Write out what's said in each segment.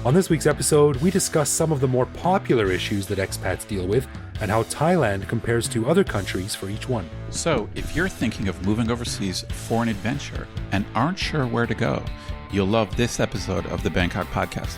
On this week's episode, we discuss some of the more popular issues that expats deal with and how Thailand compares to other countries for each one. So, if you're thinking of moving overseas for an adventure and aren't sure where to go, you'll love this episode of the Bangkok podcast.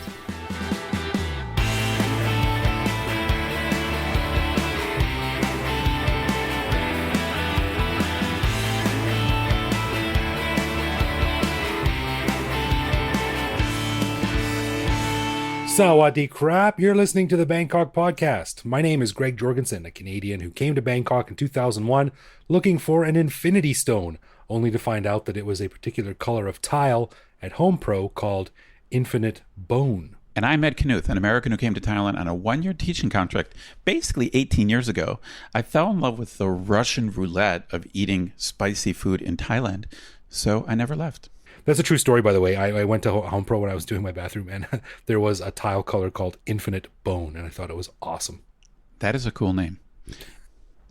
Sawadee crap, you're listening to the Bangkok podcast. My name is Greg Jorgensen, a Canadian who came to Bangkok in 2001 looking for an infinity stone, only to find out that it was a particular color of tile at Home Pro called Infinite Bone. And I'm Ed Knuth, an American who came to Thailand on a one-year teaching contract basically 18 years ago. I fell in love with the Russian roulette of eating spicy food in Thailand, so I never left. That's a true story, by the way. I went to Home Pro when I was doing my bathroom, and there was a tile color called Infinite Bone, and I thought it was awesome. That is a cool name.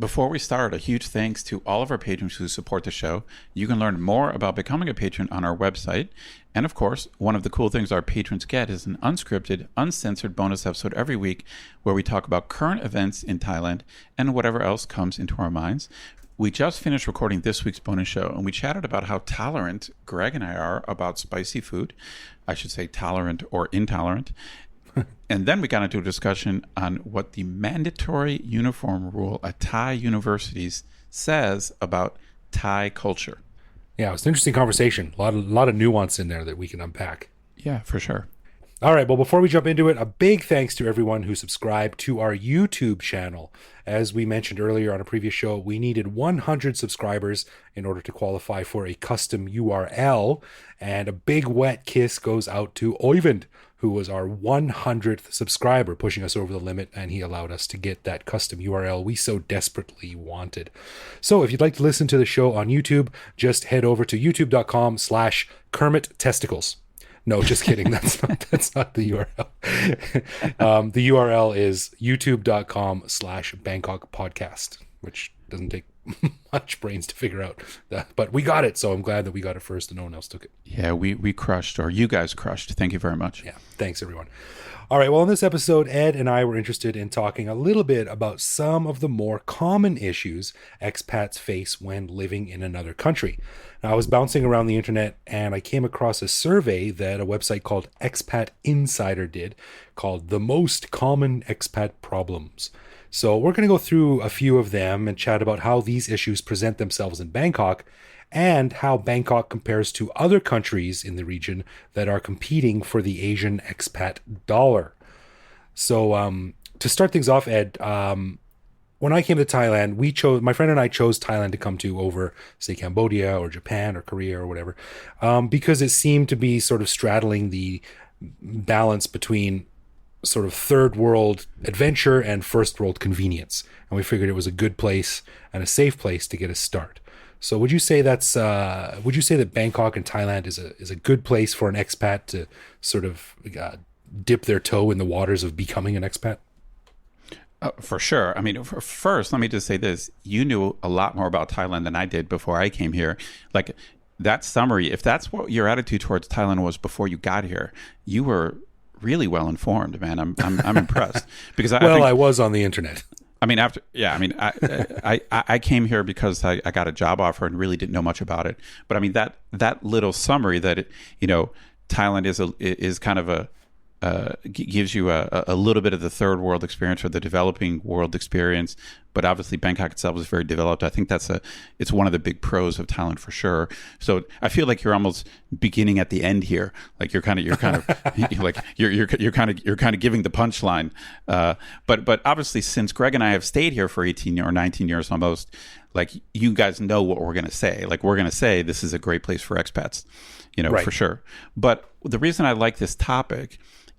Before we start, a huge thanks to all of our patrons who support the show. You can learn more about becoming a patron on our website. And of course, one of the cool things our patrons get is an unscripted, uncensored bonus episode every week where we talk about current events in Thailand and whatever else comes into our minds. We just finished recording this week's bonus show, and we chatted about how tolerant Greg and I are about spicy food. I should say tolerant or intolerant. And then we got into a discussion on what the mandatory uniform rule at Thai universities says about Thai culture. Yeah, it was an interesting conversation. A lot of nuance in there that we can unpack. Yeah, for sure. All right, well, before we jump into it, a big thanks to everyone who subscribed to our YouTube channel. As we mentioned earlier on a previous show, we needed 100 subscribers in order to qualify for a custom URL, and a big wet kiss goes out to Oyvind, who was our 100th subscriber, pushing us over the limit, and he allowed us to get that custom URL we so desperately wanted. So if you'd like to listen to the show on YouTube, just head over to youtube.com/Kermit Testicles. No, just kidding. That's not the URL. The URL is youtube.com/Bangkok podcast, which doesn't take much brains to figure out that, but we got it. So I'm glad that we got it first and no one else took it. Yeah, we crushed, or you guys crushed. Thank you very much. Yeah. Thanks everyone. All right. Well, in this episode, Ed and I were interested in talking a little bit about some of the more common issues expats face when living in another country. Now, I was bouncing around the internet and I came across a survey that a website called Expat Insider did called The Most Common Expat Problems. So we're going to go through a few of them and chat about how these issues present themselves in Bangkok and how Bangkok compares to other countries in the region that are competing for the Asian expat dollar. So to start things off, Ed, when I came to Thailand, my friend and I chose Thailand to come to over, say, Cambodia or Japan or Korea or whatever, because it seemed to be sort of straddling the balance between sort of third world adventure and first world convenience. And we figured it was a good place and a safe place to get a start. So would you say that Bangkok and Thailand is a good place for an expat to sort of dip their toe in the waters of becoming an expat? For sure. I mean, first, let me just say this. You knew a lot more about Thailand than I did before I came here. Like, that summary, if that's what your attitude towards Thailand was before you got here, you were really well informed, man. I'm impressed. Because I was on the internet. I mean, I came here because I got a job offer and really didn't know much about it. But I mean, that little summary that Thailand is kind of gives you a little bit of the third world experience or the developing world experience, but obviously Bangkok itself is very developed. I think it's one of the big pros of Thailand for sure. So I feel like you're almost beginning at the end here. Like you're kind of like you're kind of giving the punchline. But obviously, since Greg and I have stayed here for 18 or 19 years almost, like, you guys know what we're going to say. Like, we're going to say this is a great place for expats, right, for sure. But the reason I like this topic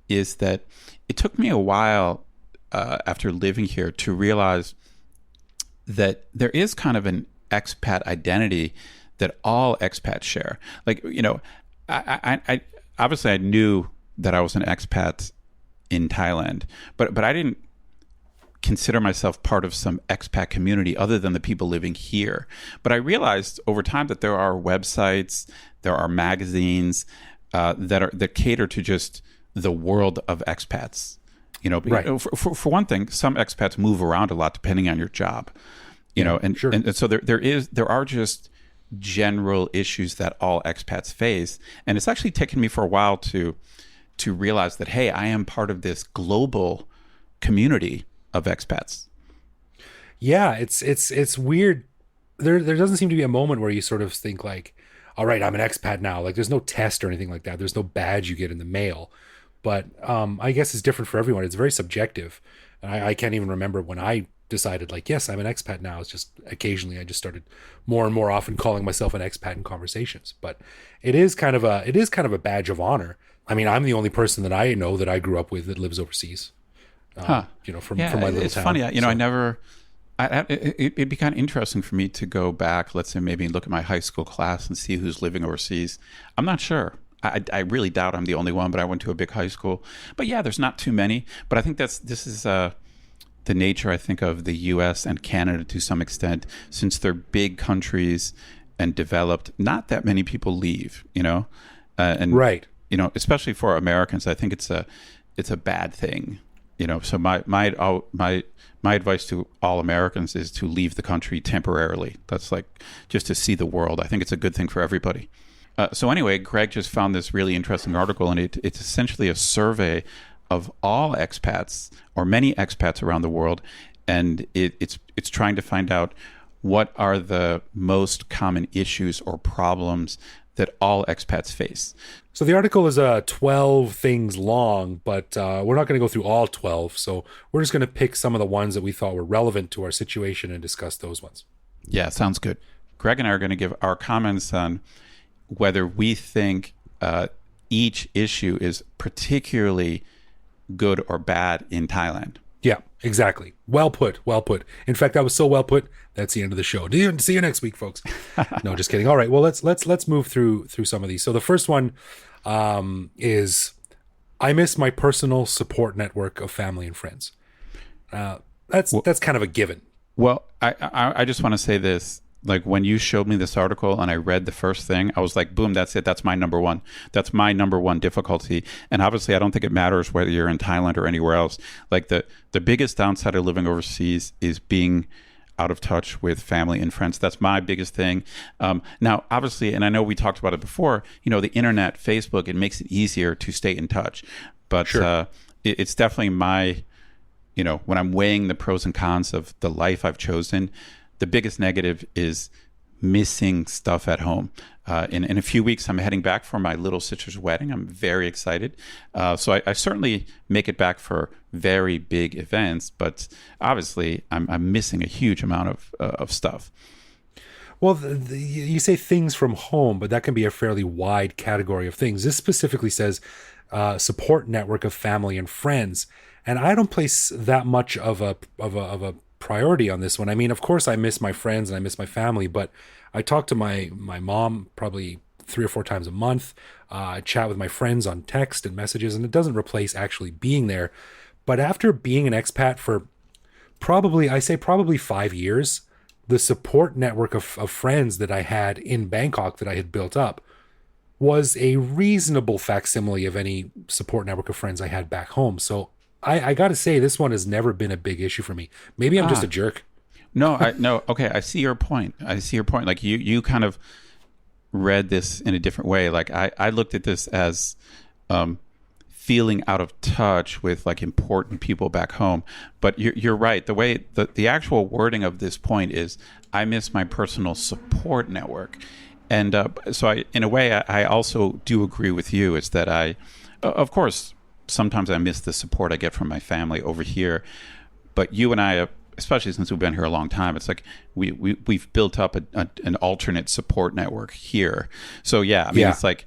is that it took me a while after living here to realize that there is kind of an expat identity that all expats share. Like, I obviously I knew that I was an expat in Thailand, but I didn't consider myself part of some expat community other than the people living here. But I realized over time that there are websites, there are magazines that cater to just the world of expats. Right. For one thing, some expats move around a lot depending on your job. Sure. And so there are just general issues that all expats face, and it's actually taken me for a while to realize that, hey, I am part of this global community of expats. Yeah, it's weird. There doesn't seem to be a moment where you sort of think like, all right, I'm an expat now. Like there's no test or anything like that. There's no badge you get in the mail. But I guess it's different for everyone. It's very subjective. And I can't even remember when I decided like, yes, I'm an expat now. It's just occasionally I just started more and more often calling myself an expat in conversations. But it is kind of a badge of honor. I mean, I'm the only person that I know that I grew up with that lives overseas. From my little it's town. funny. So, I never. It'd be kind of interesting for me to go back, let's say maybe look at my high school class and see who's living overseas. I'm not sure. I really doubt I'm the only one, but I went to a big high school. But yeah, there's not too many. But I think this is the nature, I think, of the U.S. and Canada to some extent, since they're big countries and developed. Not that many people leave, and right. Especially for Americans, I think it's a bad thing. So my advice to all Americans is to leave the country temporarily. That's like just to see the world. I think it's a good thing for everybody. So anyway, Greg just found this really interesting article, and it's essentially a survey of all expats or many expats around the world, and it's trying to find out what are the most common issues or problems that all expats face. So the article is 12 things long, but we're not going to go through all 12. So we're just going to pick some of the ones that we thought were relevant to our situation and discuss those ones. Yeah, sounds good. Greg and I are going to give our comments on whether we think each issue is particularly good or bad in Thailand. Yeah, exactly. Well put. In fact, that was so well put. That's the end of the show. See you next week, folks. No, just kidding. All right. Well, let's move through some of these. So the first one is I miss my personal support network of family and friends. That's kind of a given. Well, I just want to say this. Like when you showed me this article and I read the first thing, I was like, boom, that's it. That's my number one. That's my number one difficulty. And obviously, I don't think it matters whether you're in Thailand or anywhere else. Like the biggest downside of living overseas is being out of touch with family and friends. That's my biggest thing. Now, obviously, and I know we talked about it before, the internet, Facebook, it makes it easier to stay in touch. But sure. It's definitely my, when I'm weighing the pros and cons of the life I've chosen, the biggest negative is missing stuff at home. In a few weeks, I'm heading back for my little sister's wedding. I'm very excited. So I certainly make it back for very big events, but obviously I'm missing a huge amount of stuff. Well, you say things from home, but that can be a fairly wide category of things. This specifically says support network of family and friends, and I don't place that much of a priority on this one. I mean, of course, I miss my friends and I miss my family, but I talk to my mom probably 3 or 4 times a month. I chat with my friends on text and messages, and it doesn't replace actually being there. But after being an expat for probably 5 years, the support network of friends that I had in Bangkok that I had built up was a reasonable facsimile of any support network of friends I had back home. So I got to say, this one has never been a big issue for me. Maybe I'm just a jerk. No. Okay, I see your point. Like you kind of read this in a different way. Like I looked at this as feeling out of touch with like important people back home. But you're right. The way the actual wording of this point is, I miss my personal support network. And so in a way, I also do agree with you. It's that of course, sometimes I miss the support I get from my family over here. But you and I, especially since we've been here a long time, it's like we've built up an alternate support network here. So yeah, I mean, it's like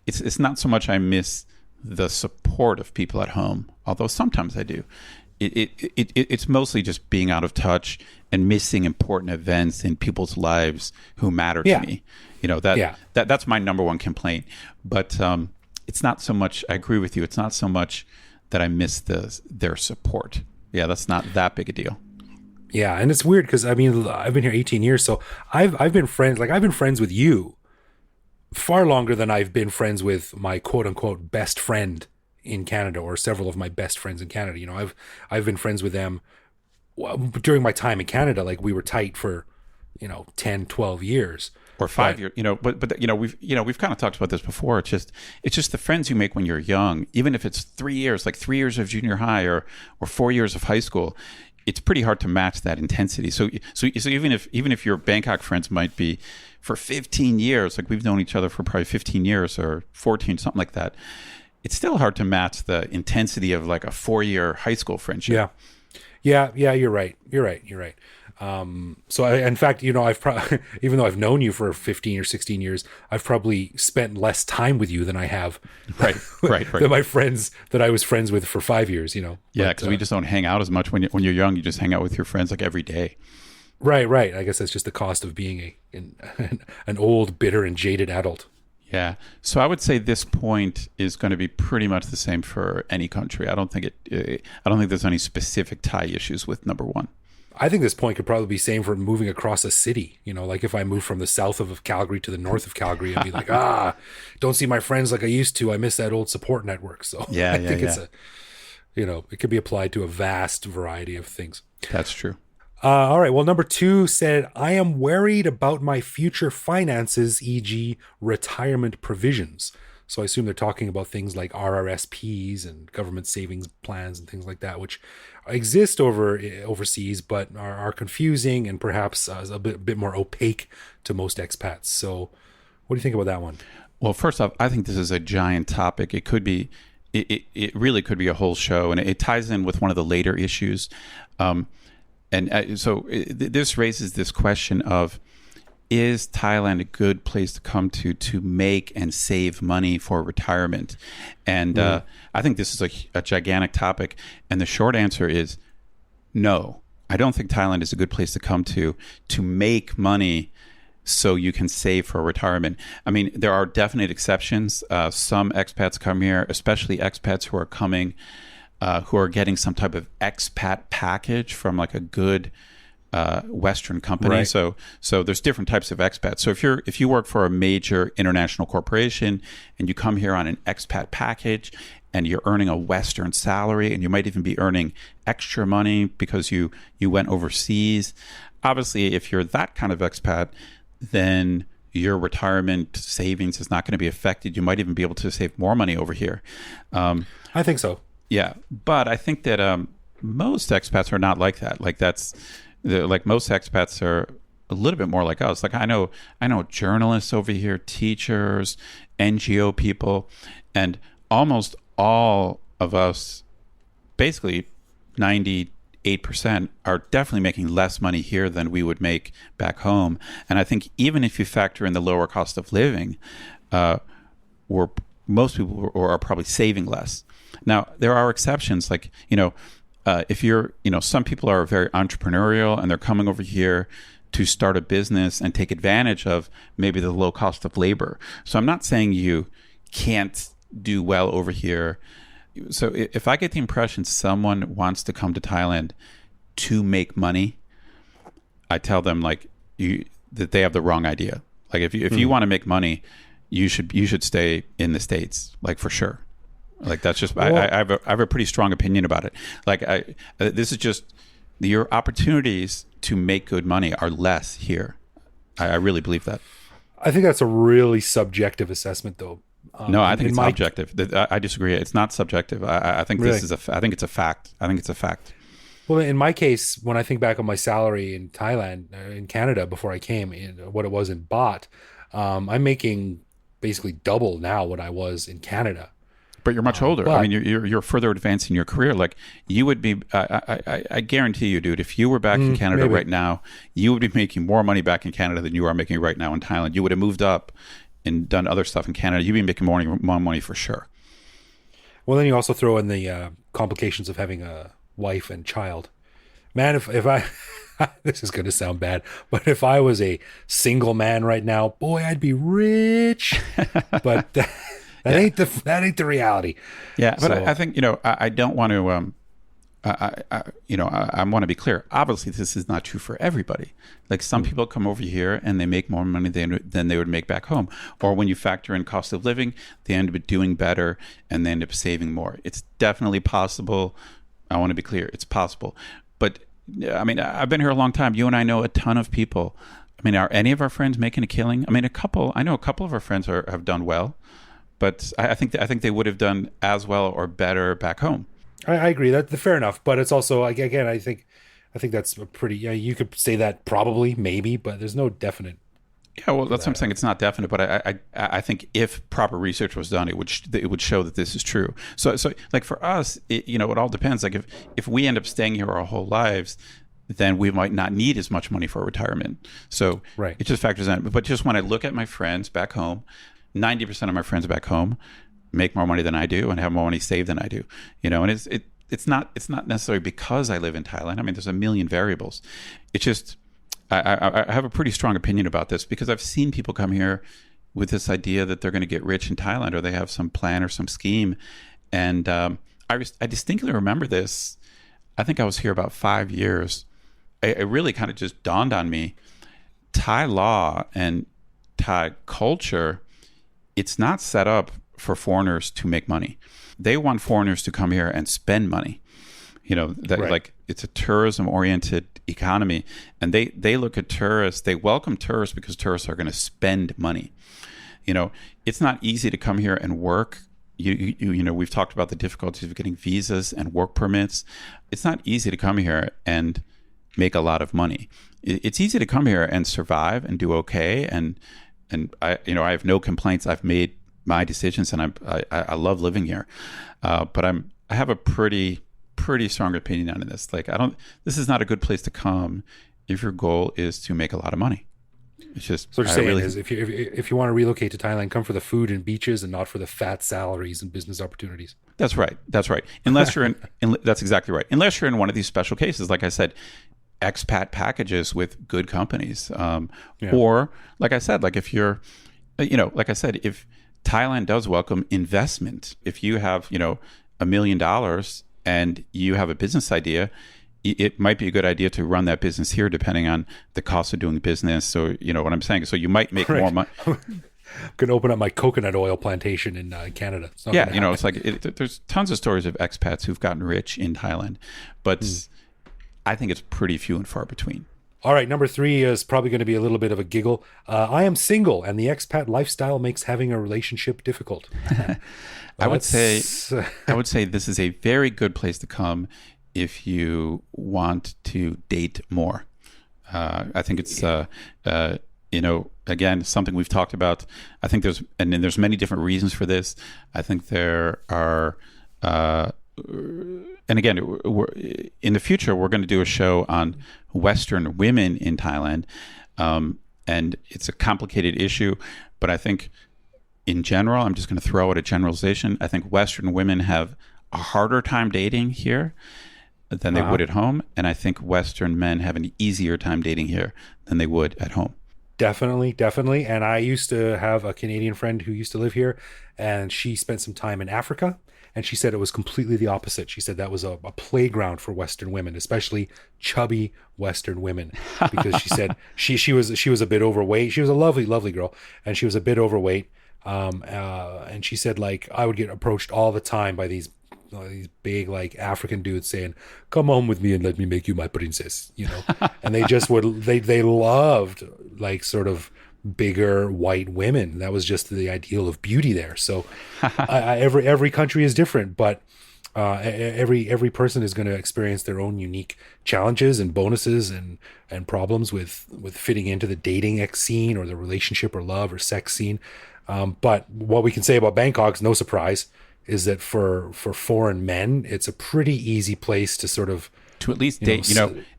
it's not so much I miss the support of people at home, although sometimes I do. It's mostly just being out of touch and missing important events in people's lives who matter to me. That's my number one complaint. But it's not so much, I agree with you, it's not so much that I miss their support. Yeah, that's not that big a deal. Yeah, and it's weird because I mean I've been here 18 years, so I've been friends I've been friends with you far longer than I've been friends with my quote unquote best friend in Canada or several of my best friends in Canada. You know, I've been friends with them during my time in Canada. Like we were tight for 10, 12 years. Or But 5 years, but we've kind of talked about this before. It's just the friends you make when you're young, even if it's 3 years, like 3 years of junior high or 4 years of high school. It's pretty hard to match that intensity. So even if your Bangkok friends might be for 15 years, like we've known each other for probably 15 years or 14, something like that, it's still hard to match the intensity of like a 4-year high school friendship. yeah, you're right. You're right. So in fact, I've even though I've known you for 15 or 16 years, I've probably spent less time with you than I have Right. than my friends that I was friends with for 5 years, Yeah, But, because we just don't hang out as much when you're young. You just hang out with your friends like every day. right. I guess that's just the cost of being an old, bitter and jaded adult. Yeah. So I would say this point is going to be pretty much the same for any country. I don't think there's any specific Thai issues with number one. I think this point could probably be same for moving across a city. Like if I move from the south of Calgary to the north of Calgary, I'd be like, don't see my friends like I used to. I miss that old support network. So I think it's it could be applied to a vast variety of things. That's true. All right. Well, number 2 said, I am worried about my future finances, e.g. retirement provisions. So I assume they're talking about things like RRSPs and government savings plans and things like that, which exist overseas, but are confusing and perhaps a bit more opaque to most expats. So what do you think about that one? Well, first off, I think this is a giant topic. It could be, it really could be a whole show, and it ties in with one of the later issues. This raises this question of, is Thailand a good place to come to make and save money for retirement? And I think this is a gigantic topic. And the short answer is no. I don't think Thailand is a good place to come to make money so you can save for retirement. I mean, there are definite exceptions. Some expats come here, especially expats who are coming, who are getting some type of expat package from like a good Western company. Right. So there's different types of expats. So if you work for a major international corporation and you come here on an expat package and you're earning a Western salary, and you might even be earning extra money because you went overseas. Obviously, if you're that kind of expat, then your retirement savings is not going to be affected. You might even be able to save more money over here. I think so. Yeah, but I think that most expats are not like that. Like most expats are a little bit more like us. Like I know journalists over here, teachers, NGO people, and almost all of us, basically 98%, are definitely making less money here than we would make back home. And I think even if you factor in the lower cost of living, most people are probably saving less. Now, there are exceptions, like, if you're, some people are very entrepreneurial and they're coming over here to start a business and take advantage of maybe the low cost of labor. So I'm not saying you can't do well over here. So if I get the impression someone wants to come to Thailand to make money, I tell them that they have the wrong idea. Like if you want to make money, you should stay in the States, like for sure. Like that's just I have a pretty strong opinion about it. Like this is just your opportunities to make good money are less here. I really believe that. I think that's a really subjective assessment, though. No, I think it's objective. I disagree. It's not subjective. I think Really? I think it's a fact. I think it's a fact. Well, in my case, when I think back on my salary in Thailand, in Canada, before I came, what it was in baht, I'm making basically double now what I was in Canada. But you're much older. but- I mean, you're further advanced in your career. Like you would be. I guarantee you, dude. If you were back in Canada maybe. right now, you would be making more money back in Canada than you are making right now in Thailand. You would have moved up and done other stuff in Canada. You'd be making more money for sure. Well, then you also throw in the complications of having a wife and child. Man, if I, this is going to sound bad, but if I was a single man right now, boy, I'd be rich. But that ain't the reality. Yeah, but So- I think I don't want to. I want to be clear. Obviously, this is not true for everybody. Like some people come over here and they make more money than they would make back home. Or when you factor in cost of living, they end up doing better and they end up saving more. It's definitely possible. I want to be clear. It's possible. But I mean, I've been here a long time. You and I know a ton of people. I mean, are any of our friends making a killing? I mean, I know a couple of our friends have done well, but I think they would have done as well or better back home. I agree. That's fair enough. But it's also, like, again, I think that's a pretty, you could say that probably, maybe, but there's no definite. Yeah, well, that's what I'm saying. It's not definite, but I think if proper research was done, it would show that this is true. So like for us, it all depends. Like if we end up staying here our whole lives, then we might not need as much money for retirement. So right. It just factors in. But just when I look at my friends back home, 90% of my friends back home make more money than I do and have more money saved than I do. And it's not necessarily because I live in Thailand. I mean, there's a million variables. It's just I have a pretty strong opinion about this because I've seen people come here with this idea that they're going to get rich in Thailand or they have some plan or some scheme. And I distinctly remember this. I think I was here about 5 years. It really kind of just dawned on me. Thai law and Thai culture, it's not set up for foreigners to make money. They want foreigners to come here and spend money. Right. Like it's a tourism-oriented economy, and they look at tourists. They welcome tourists because tourists are going to spend money. It's not easy to come here and work. We've talked about the difficulties of getting visas and work permits. It's not easy to come here and make a lot of money. It's easy to come here and survive and do okay. And I have no complaints. I've made my decisions, and I love living here. But I have a pretty strong opinion on this. Like this is not a good place to come if your goal is to make a lot of money. It's just so what you're saying is if you want to relocate to Thailand, come for the food and beaches and not for the fat salaries and business opportunities. That's right. Unless you're that's exactly right. Unless you're in one of these special cases, like I said, expat packages with good companies, or like I said, like if you're, like I said, if Thailand does welcome investment, if you have $1 million and you have a business idea, it might be a good idea to run that business here, depending on the cost of doing business. So you know what I'm saying. So you might make more money. I'm going to open up my coconut oil plantation in Canada. It's like there's tons of stories of expats who've gotten rich in Thailand, but I think it's pretty few and far between. All right, number 3 is probably going to be a little bit of a giggle. I am single, and the expat lifestyle makes having a relationship difficult. I would say this is a very good place to come if you want to date more. I think it's again, something we've talked about. I think there's many different reasons for this. I think there are, and again, in the future, we're going to do a show on Western women in Thailand, and it's a complicated issue. But I think, in general, I'm just going to throw out a generalization. I think Western women have a harder time dating here than they would at home, and I think Western men have an easier time dating here than they would at home. Definitely. And I used to have a Canadian friend who used to live here, and she spent some time in Africa, and she said it was completely the opposite. She said that was a playground for Western women, especially chubby Western women, because she said she was a bit overweight. She was a lovely, lovely girl, and she was a bit overweight. And she said, like, I would get approached all the time by these big, like, African dudes saying, "Come home with me and let me make you my princess," and they just they loved, like, sort of bigger white women. That was just the ideal of beauty there. So every country is different, but every person is going to experience their own unique challenges and bonuses and problems with fitting into the dating scene or the relationship or love or sex scene. But what we can say about Bangkok is no surprise, is that for foreign men, it's a pretty easy place to sort of to at least date.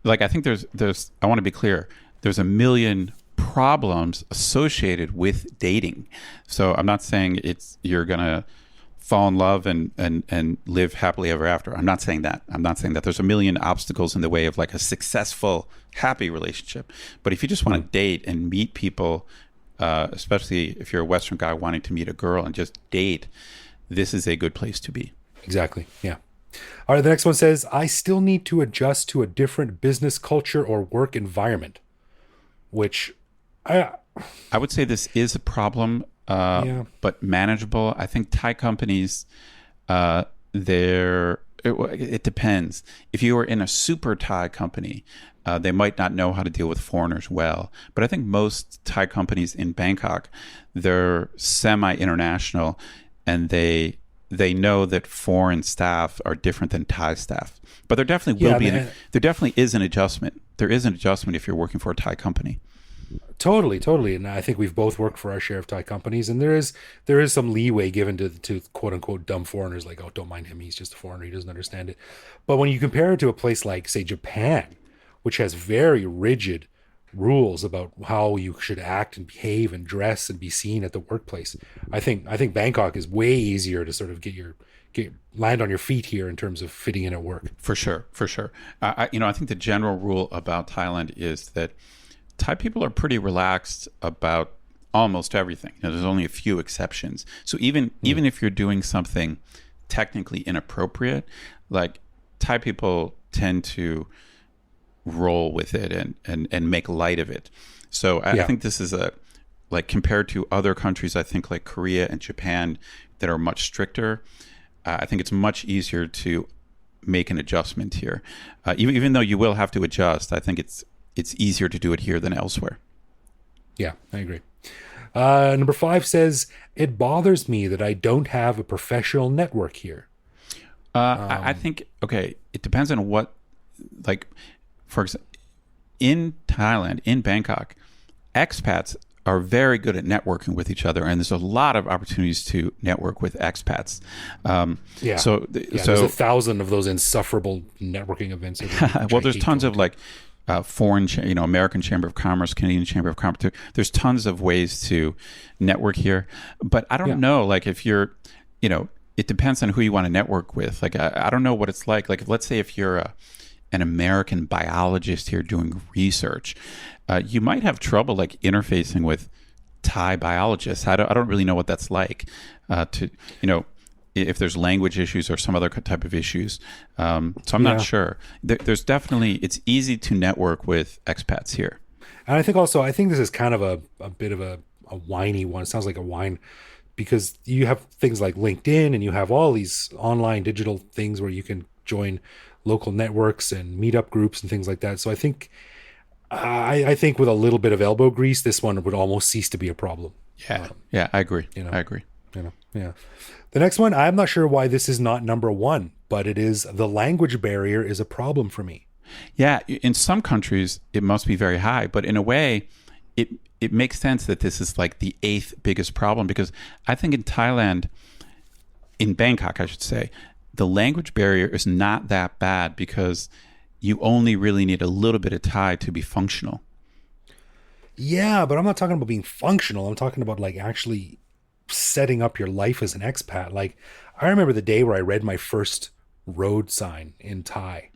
Like, I think there's I want to be clear. There's a million problems associated with dating. So I'm not saying you're gonna fall in love and live happily ever after. I'm not saying that. There's a million obstacles in the way of, like, a successful, happy relationship. But if you just want to date and meet people, especially if you're a Western guy wanting to meet a girl and just date, this is a good place to be. Exactly. Yeah. All right, the next one says, I still need to adjust to a different business culture or work environment, which I, I would say this is a problem, yeah, but manageable. I think Thai companies, uh, it depends. If you are in a super Thai company, they might not know how to deal with foreigners well. But I think most Thai companies in Bangkok, they're semi-international, and they know that foreign staff are different than Thai staff. But there definitely will yeah, be man, there definitely is an adjustment. There is an adjustment if you're working for a Thai company. totally, totally. And I think we've both worked for our share of Thai companies, and there is some leeway given to quote unquote dumb foreigners, like, oh, don't mind him, he's just a foreigner, he doesn't understand it. But when you compare it to a place like, say, Japan, which has very rigid rules about how you should act and behave and dress and be seen at the workplace, I think Bangkok is way easier to sort of get land on your feet here in terms of fitting in at work. For sure, for sure. I think the general rule about Thailand is that Thai people are pretty relaxed about almost everything. There's only a few exceptions. So even if you're doing something technically inappropriate, like Thai people tend to roll with it and make light of it. So I Yeah. think this is like compared to other countries, I think like Korea and Japan that are much stricter. I think it's much easier to make an adjustment here. Even though you will have to adjust, I think it's easier to do it here than elsewhere. Yeah, I agree. Number 5 says, it bothers me that I don't have a professional network here. I think, okay, it depends on what, like, for example, in Thailand, in Bangkok, expats are very good at networking with each other, and there's a lot of opportunities to network with expats. Yeah. So, Yeah, there's 1,000 of those insufferable networking events every week, which well, I there's hate tons going of to. like American Chamber of Commerce, Canadian Chamber of Commerce. There's tons of ways to network here, but I Yeah. don't know. Like if you're, it depends on who you want to network with. Like I don't know what it's like. Like let's say if you're an American biologist here doing research, you might have trouble like interfacing with Thai biologists. I don't really know what that's like. To if there's language issues or some other type of issues. So I'm not Yeah. sure. There's definitely, it's easy to network with expats here. And I think this is kind of a bit of a whiny one. It sounds like a whine because you have things like LinkedIn and you have all these online digital things where you can join local networks and meetup groups and things like that. So I think with a little bit of elbow grease, this one would almost cease to be a problem. Yeah. Yeah, I agree. You know. I agree. Yeah. The next one, I'm not sure why this is not number 1, but it is the language barrier is a problem for me. Yeah, in some countries it must be very high, but in a way, it makes sense that this is like the 8th biggest problem because I think in Thailand, in Bangkok, I should say, the language barrier is not that bad because you only really need a little bit of Thai to be functional. Yeah, but I'm not talking about being functional. I'm talking about like actually setting up your life as an expat. Like I remember the day where I read my first road sign in Thai,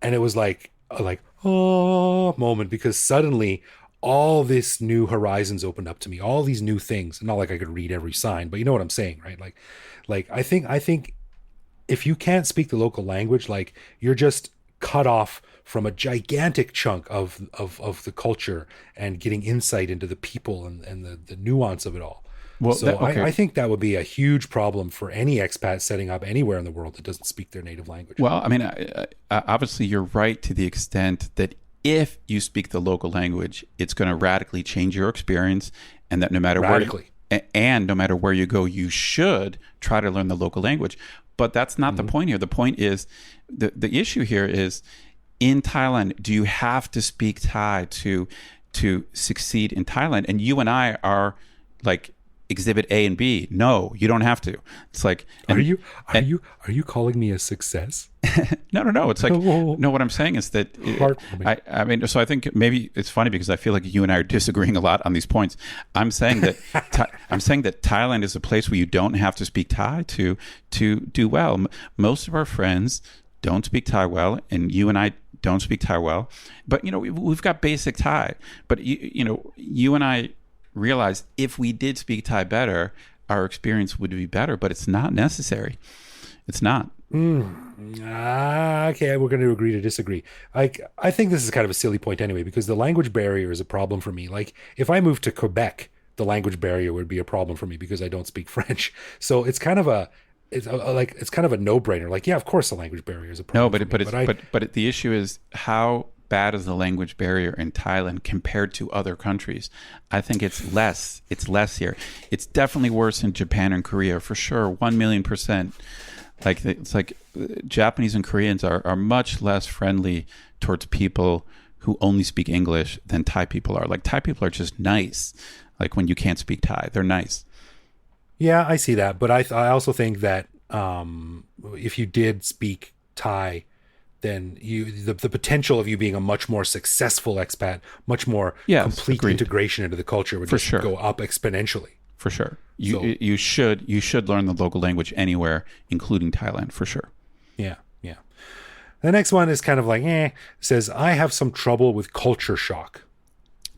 and it was like a oh moment because suddenly all this new horizons opened up to me, all these new things. Not like I could read every sign, but you know what I'm saying, right? Like I think if you can't speak the local language, like you're just cut off from a gigantic chunk of the culture and getting insight into the people and the nuance of it all. Well, So okay. I think that would be a huge problem for any expat setting up anywhere in the world that doesn't speak their native language. Well, I mean, obviously, you're right to the extent that if you speak the local language, it's going to radically change your experience, and that no matter Radically. and no matter where you go, you should try to learn the local language. But that's not the point here. The point is the issue here is in Thailand, do you have to speak Thai to succeed in Thailand? And you and I are like exhibit A and B. No, you don't have to. It's like Are you calling me a success? no. It's like Oh. no. What I'm saying is that Heartwarming. I mean, so I think maybe it's funny because I feel like you and I are disagreeing a lot on these points. I'm saying that I'm saying that Thailand is a place where you don't have to speak Thai to do well. Most of our friends don't speak Thai well, and you and I don't speak Thai well. But we've got basic Thai. But you and I realize if we did speak Thai better, our experience would be better. But it's not necessary. It's not. Okay, we're going to agree to disagree. I think this is kind of a silly point anyway, because the language barrier is a problem for me. Like, if I moved to Quebec, the language barrier would be a problem for me because I don't speak French. So it's kind of a no-brainer. Like, yeah, of course the language barrier is a No, problem for me. the issue is how bad is the language barrier in Thailand compared to other countries? I think it's less. It's less here. It's definitely worse in Japan and Korea for sure. 1,000,000%. Like it's like Japanese and Koreans are much less friendly towards people who only speak English than Thai people are. Like Thai people are just nice. Like when you can't speak Thai, they're nice. Yeah, I see that, but I also think that if you did speak Thai, then the potential of you being a much more successful expat, much more Yes, complete agreed. integration into the culture would For just sure. go up exponentially. For sure. So You should learn the local language anywhere, including Thailand, for sure. yeah, yeah. The next one is kind of like, says I have some trouble with culture shock.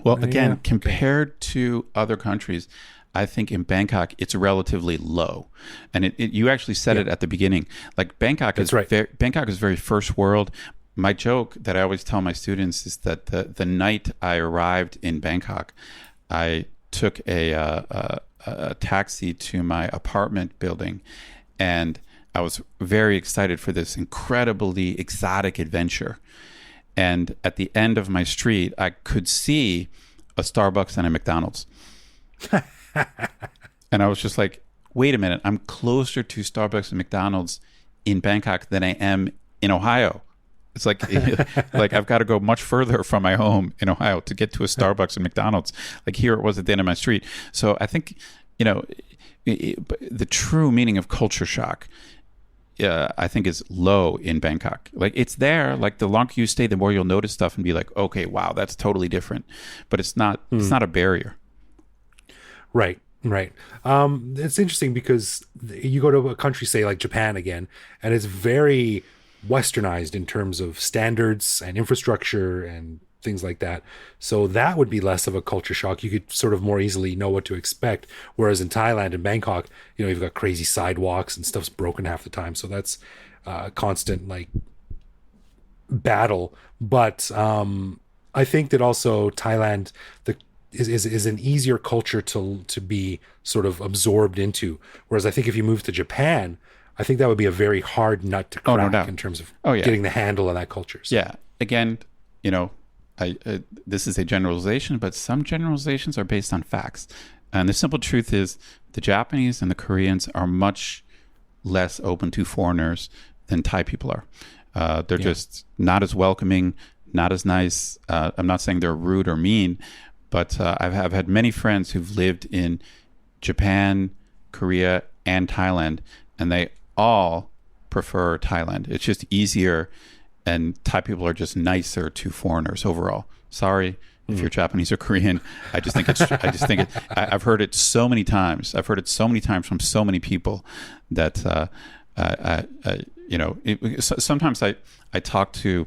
Well, Yeah, again, okay. compared to other countries, I think in Bangkok it's relatively low, and you actually said Yeah, it at the beginning. Like that's right. Bangkok is very first world. My joke that I always tell my students is that the night I arrived in Bangkok, I took a taxi to my apartment building, and I was very excited for this incredibly exotic adventure. And at the end of my street, I could see a Starbucks and a McDonald's. And I was just like, wait a minute, I'm closer to Starbucks and McDonald's in Bangkok than I am in Ohio. It's like like I've got to go much further from my home in Ohio to get to a Starbucks and McDonald's. Like here it was at the end of my street. So I think, you know, the true meaning of culture shock, I think is low in Bangkok. Like it's there. Like the longer you stay, the more you'll notice stuff and be like, okay, wow, that's totally different. But it's not. It's not a barrier. Right, right. It's interesting because you go to a country, say like Japan again, and it's very westernized in terms of standards and infrastructure and things like that. So that would be less of a culture shock. You could sort of more easily know what to expect. Whereas in Thailand and Bangkok, you've got crazy sidewalks and stuff's broken half the time. So that's constant like battle. But I think that also Thailand the is an easier culture to be sort of absorbed into. Whereas I think if you move to Japan, I think that would be a very hard nut to Oh, no crack doubt. in terms of Oh yeah, getting the handle on that culture. So yeah. Again, you know, this is a generalization, but some generalizations are based on facts. And the simple truth is, the Japanese and the Koreans are much less open to foreigners than Thai people are. They're yeah, just not as welcoming, not as nice. I'm not saying they're rude or mean, but I've had many friends who've lived in Japan, Korea, and Thailand, and they all prefer Thailand. It's just easier, and Thai people are just nicer to foreigners overall. Sorry if you're Japanese or Korean. I've heard it so many times. I've heard it so many times from so many people that sometimes I talk to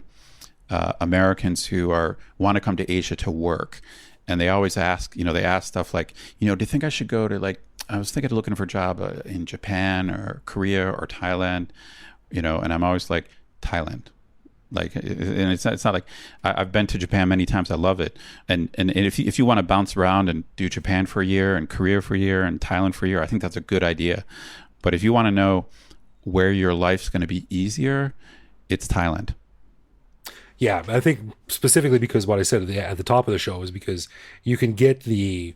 Americans who want to come to Asia to work, and they always ask, they ask stuff like, do you think I should go to, like, I was thinking of looking for a job in Japan or Korea or Thailand, and I'm always like, Thailand. Like, and it's not like I've been to Japan many times. I love it. And if you want to bounce around and do Japan for a year and Korea for a year and Thailand for a year, I think that's a good idea. But if you want to know where your life's going to be easier, it's Thailand. yeah. I think specifically because what I said at the top of the show is because you can get the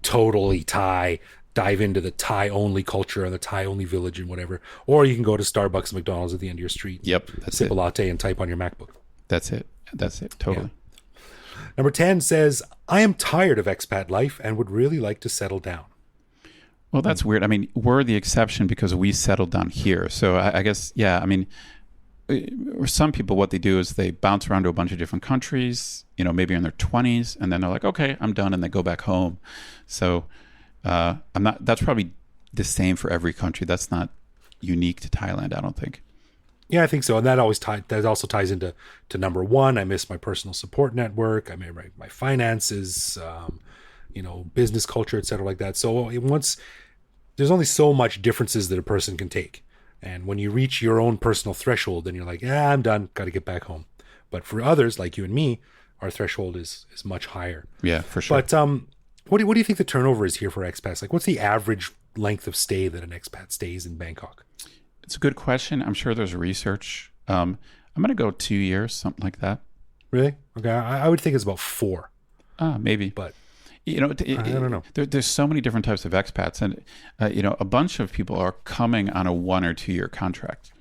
totally Thai, dive into the Thai only culture and the Thai only village and whatever, or you can go to Starbucks and McDonald's at the end of your street, Yep, that's sip a it. latte and type on your MacBook. That's it. That's it. Yeah. Totally. Number 10 says, I am tired of expat life and would really like to settle down. Well, that's weird. I mean, we're the exception because we settled down here. So I guess, yeah, I mean, some people, what they do is they bounce around to a bunch of different countries, maybe in their 20s, and then they're like, okay, I'm done, and they go back home. So that's probably the same for every country. That's not unique to Thailand, I don't think. Yeah, I think so. And that also ties into number one. I miss my personal support network. I miss my finances, business culture, et cetera, like that. So once there's only so much differences that a person can take. And when you reach your own personal threshold, then you're like, yeah, I'm done. Got to get back home. But for others like you and me, our threshold is much higher. Yeah, for sure. But what do you think the turnover is here for expats? Like, what's the average length of stay that an expat stays in Bangkok? It's a good question. I'm sure there's research. I'm going to go 2 years, something like that. Really? Okay, I would think it's about 4. Maybe. But you know, I don't know. There's so many different types of expats, and a bunch of people are coming on a 1 or 2 year contract.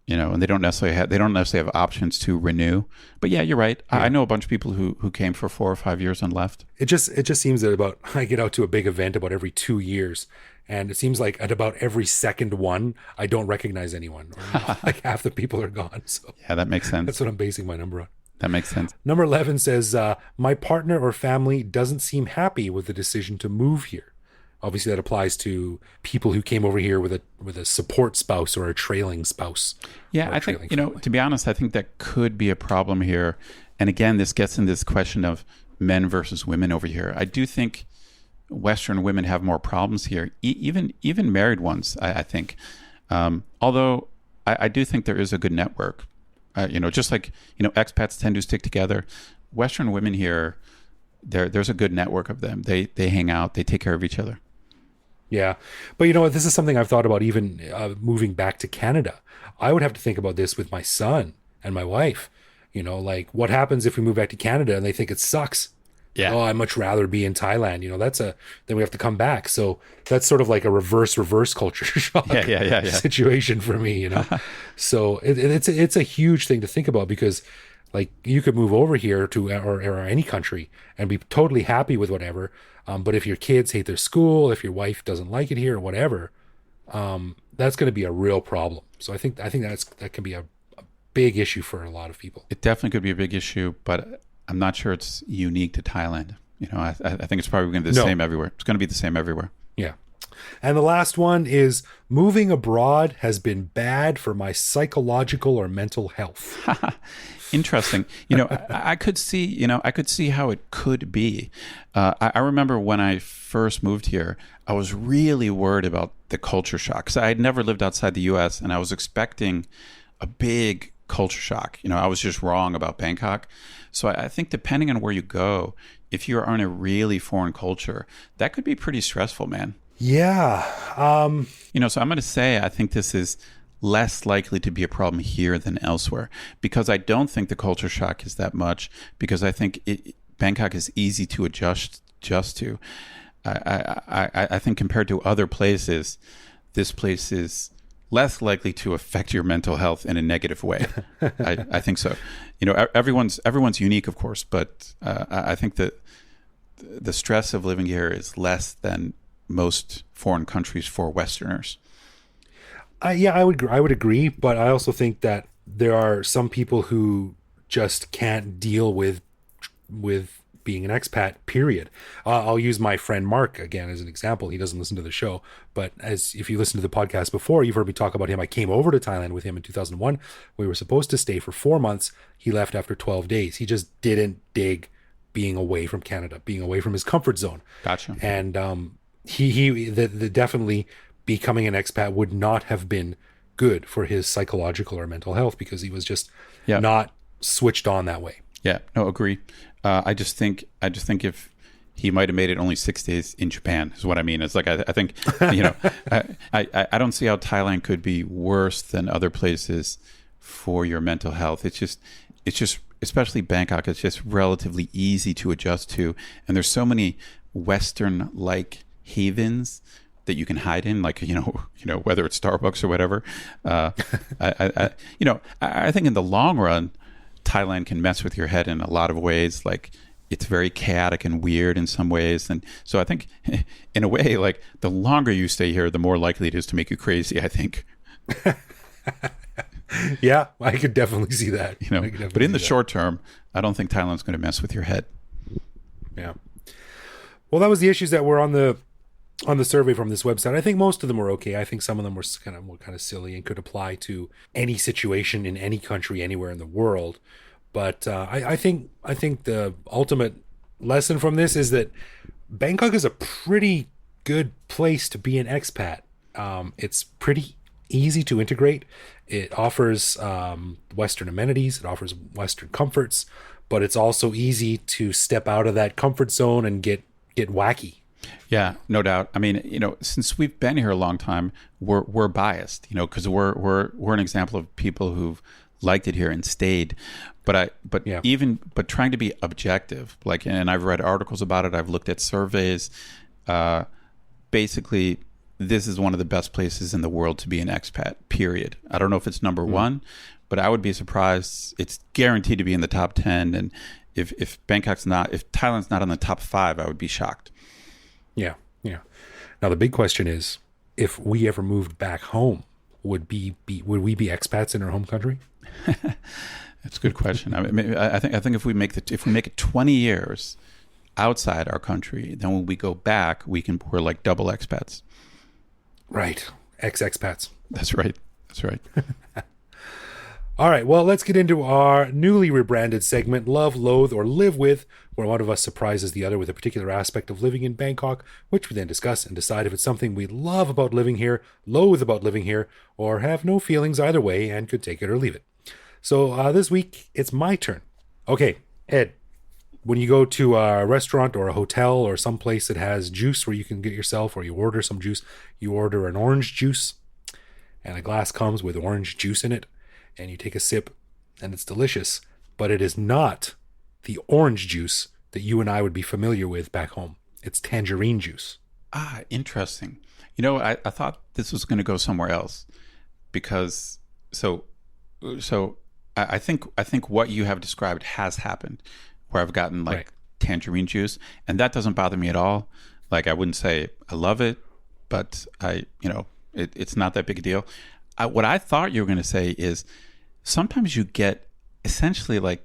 And they don't necessarily have options to renew. But yeah, you're right. Yeah. I know a bunch of people who came for 4 or 5 years and left. It just seems that I get out to a big event about every 2 years, and it seems like at about every second one, I don't recognize anyone, or like half the people are gone. So yeah, that makes sense. That's what I'm basing my number on. That makes sense. Number 11 says, my partner or family doesn't seem happy with the decision to move here. Obviously, that applies to people who came over here with a support spouse or a trailing spouse. Yeah, I think, to be honest, I think that could be a problem here. And again, this gets into this question of men versus women over here. I do think Western women have more problems here, even married ones, I think. Although I do think there is a good network. Just like, expats tend to stick together. Western women here, there's a good network of them. They hang out, they take care of each other. Yeah. But you know what? This is something I've thought about even moving back to Canada. I would have to think about this with my son and my wife. Like what happens if we move back to Canada and they think it sucks? Yeah. Oh, I'd much rather be in Thailand. Then we have to come back. So that's sort of like a reverse culture shock situation for me, So it's a huge thing to think about because like you could move over here to or any country and be totally happy with whatever. But if your kids hate their school, if your wife doesn't like it here or whatever, that's going to be a real problem. So I think that can be a big issue for a lot of people. It definitely could be a big issue, but I'm not sure it's unique to Thailand. I think it's probably going to be the same everywhere. It's going to be the same everywhere. Yeah. And the last one is moving abroad has been bad for my psychological or mental health. Interesting. I could see how it could be. I remember when I first moved here, I was really worried about the culture shock because I had never lived outside the U.S. and I was expecting a big culture shock. I was just wrong about Bangkok. So I think depending on where you go, if you're in a really foreign culture, that could be pretty stressful, man. Yeah. So I'm going to say I think this is less likely to be a problem here than elsewhere because I don't think the culture shock is that much because I think Bangkok is easy to adjust to. I think compared to other places, this place is less likely to affect your mental health in a negative way. I think so. Everyone's unique, of course, but I think that the stress of living here is less than most foreign countries for Westerners. I would agree, but I also think that there are some people who just can't deal with being an expat, period. I'll use my friend Mark again as an example. He doesn't listen to the show, but if you listened to the podcast before, you've heard me talk about him. I came over to Thailand with him in 2001. We were supposed to stay for 4 months. He left after 12 days. He just didn't dig being away from Canada, being away from his comfort zone. Gotcha. And he definitely becoming an expat would not have been good for his psychological or mental health because he was just not switched on that way. Yeah, no, agree. I just think if he might have made it only 6 days in Japan is what I mean. It's like I think I don't see how Thailand could be worse than other places for your mental health. It's just especially Bangkok. It's just relatively easy to adjust to, and there's so many Western like havens that you can hide in, like whether it's Starbucks or whatever. I think in the long run, Thailand can mess with your head in a lot of ways. Like it's very chaotic and weird in some ways, and so I think, in a way, like the longer you stay here, the more likely it is to make you crazy. I think. Yeah, I could definitely see that. But in the short term, I don't think Thailand's going to mess with your head. Yeah. Well, that was the issues that were on the survey from this website. I think most of them were okay. I think some of them were kind of silly and could apply to any situation in any country anywhere in the world. But I think the ultimate lesson from this is that Bangkok is a pretty good place to be an expat. It's pretty easy to integrate. It offers Western amenities. It offers Western comforts, but it's also easy to step out of that comfort zone and get wacky. Yeah, no doubt. I mean, since we've been here a long time, we're biased, because we're an example of people who've liked it here and stayed. But Yeah. trying to be objective, and I've read articles about it. I've looked at surveys. Basically, this is one of the best places in the world to be an expat, period. I don't know if it's number one, but I would be surprised. It's guaranteed to be in the top 10. And if Thailand's not on the top 5, I would be shocked. Yeah, yeah. Now the big question is, if we ever moved back home, would we be expats in our home country? That's a good question. I think if we make it 20 years outside our country, then when we go back, we're like double expats. Right, ex-expats. That's right. That's right. All right, well, let's get into our newly rebranded segment, Love, Loathe, or Live With, where one of us surprises the other with a particular aspect of living in Bangkok, which we then discuss and decide if it's something we love about living here, loathe about living here, or have no feelings either way and could take it or leave it. So this week, it's my turn. Okay, Ed, when you go to a restaurant or a hotel or some place that has juice where you can get yourself, or you order some juice, you order an orange juice, and a glass comes with orange juice in it, and you take a sip, and it's delicious, but it is not the orange juice that you and I would be familiar with back home. It's tangerine juice. Ah, interesting. I thought this was going to go somewhere else because I think what you have described has happened, where I've gotten Right. tangerine juice, and that doesn't bother me at all. I wouldn't say I love it, but it's not that big a deal. What I thought you were going to say is sometimes you get essentially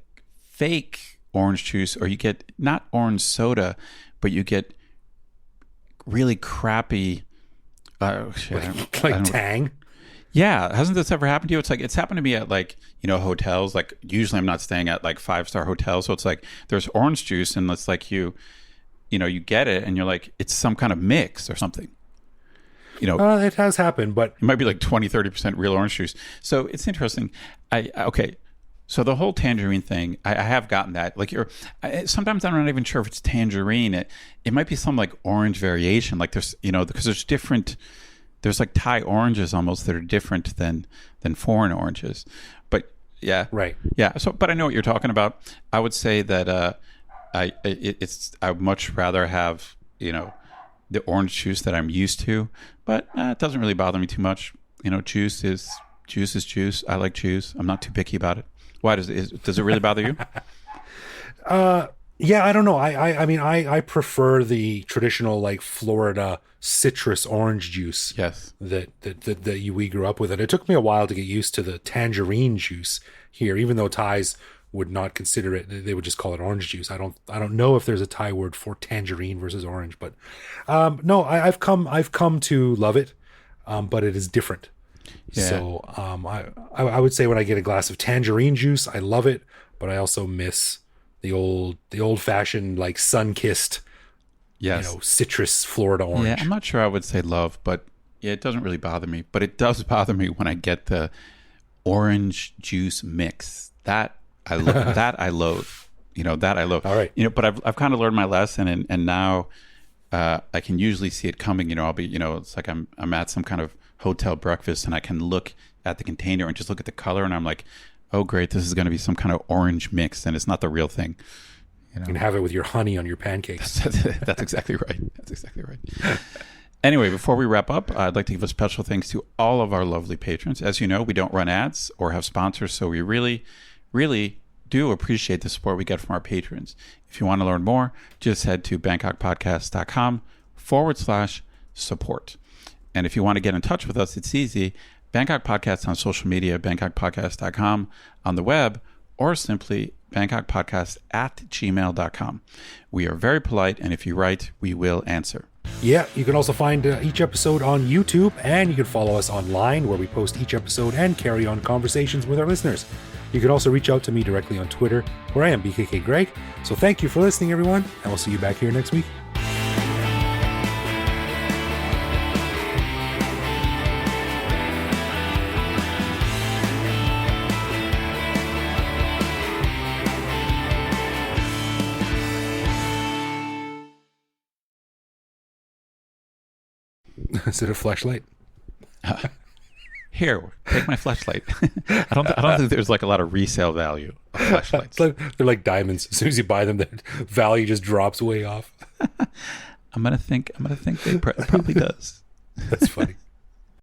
fake orange juice, or you get not orange soda, but you get really crappy Tang. Yeah, hasn't this ever happened to you? It's happened to me at hotels. Usually I'm not staying at 5-star hotels, so it's there's orange juice and it's you get it and you're it's some kind of mix or something. It has happened, but it might be 20-30% real orange juice. So it's interesting. Okay. So the whole tangerine thing, I have gotten that. Sometimes I'm not even sure if it's tangerine. It might be some orange variation. There's because there's different. There's Thai oranges almost that are different than foreign oranges. But yeah, right. Yeah. So, but I know what you're talking about. I would say that I would much rather have the orange juice that I'm used to, but it doesn't really bother me too much. Juice is juice. I like juice. I'm not too picky about it. Why does it really bother you? Yeah, I don't know. I mean, I prefer the traditional Florida citrus orange juice. Yes. That we grew up with, and it took me a while to get used to the tangerine juice here. Even though Thais would not consider it, they would just call it orange juice. I don't know if there's a Thai word for tangerine versus orange, but no, I've come to love it, but it is different. Yeah. So I would say when I get a glass of tangerine juice, I love it, but I also miss the old fashioned sun-kissed, yes, citrus Florida orange. Yeah, I'm not sure I would say love, but yeah, it doesn't really bother me. But it does bother me when I get the orange juice mix. That I loathe. That I loathe. That I loathe. All right. But I've kind of learned my lesson, and now I can usually see it coming. I'll be it's I'm at some kind of hotel breakfast, and I can look at the container and just look at the color, and I'm like, oh great, this is going to be some kind of orange mix, and it's not the real thing. You can have it with your honey on your pancakes. That's exactly right. That's exactly right. Anyway, before we wrap up, I'd like to give a special thanks to all of our lovely patrons. As you know, we don't run ads or have sponsors, so we really, really do appreciate the support we get from our patrons. If you want to learn more, just head to bangkokpodcast.com/support. And if you want to get in touch with us, it's easy. Bangkok Podcast on social media, bangkokpodcast.com on the web, or simply bangkokpodcast@gmail.com. We are very polite, and if you write, we will answer. Yeah, you can also find each episode on YouTube, and you can follow us online where we post each episode and carry on conversations with our listeners. You can also reach out to me directly on Twitter, where I am BKK Greg. So thank you for listening, everyone, and we'll see you back here next week. Is it a flashlight? Here, take my flashlight. I don't think there's like a lot of resale value of flashlights. They're like diamonds. As soon as you buy them, the value just drops way off. I'm gonna think it probably does. That's funny.